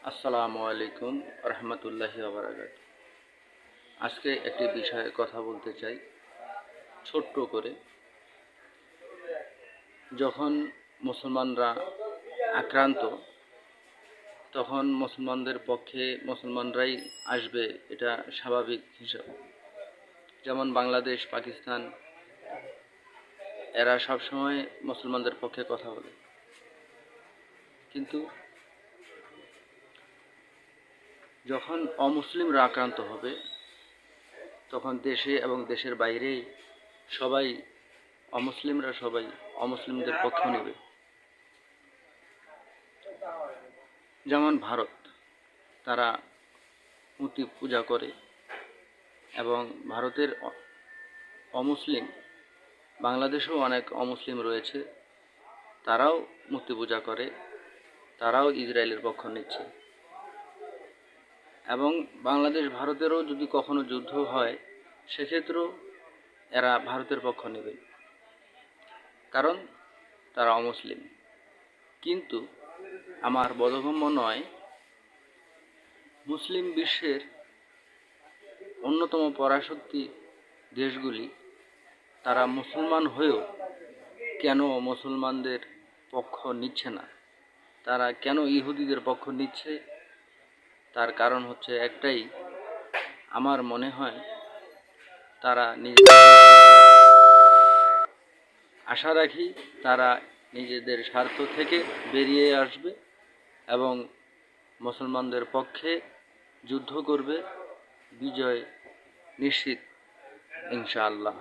আসসালামু আলাইকুম রহমতুল্লাহি ওয়া বারাকাতুহু। আজকে একটি বিষয়ে কথা বলতে চাই ছোট্ট করে। যখন মুসলমানরা আক্রান্ত, তখন মুসলমানদের পক্ষে মুসলমানরাই আসবে, এটা স্বাভাবিক হিসাব। যেমন বাংলাদেশ, পাকিস্তান, এরা সবসময় মুসলমানদের পক্ষে কথা বলে। কিন্তু যখন অমুসলিমরা আক্রান্ত হবে, তখন দেশে এবং দেশের বাইরে সবাই অমুসলিমরা সবাই অমুসলিমদের পক্ষ নেবে। যেমন ভারত, তারা মূর্তি পূজা করে এবং ভারতের অমুসলিম, বাংলাদেশেও অনেক অমুসলিম রয়েছে, তারাও মূর্তি পূজা করে, তারাও ইসরায়েলের পক্ষ নিচ্ছে। এবং বাংলাদেশ ভারতেরও যদি কখনো যুদ্ধ হয়, সেক্ষেত্রেও এরা ভারতের পক্ষ নেবে, কারণ তারা অমুসলিম। কিন্তু আমার বোধগম্য নয়, মুসলিম বিশ্বের অন্যতম পরাশক্তি দেশগুলি, তারা মুসলমান হয়েও কেন মুসলমানদের পক্ষ নিচ্ছে না, তারা কেন ইহুদিদের পক্ষ নিচ্ছে? তার কারণ হচ্ছে একটাই, আমার মনে হয় তারা আশা রাখি তারা নিজেদের স্বার্থ থেকে বেরিয়ে আসবে এবং মুসলমানদের পক্ষে যুদ্ধ করবে, বিজয় নিশ্চিত ইনশাআল্লাহ।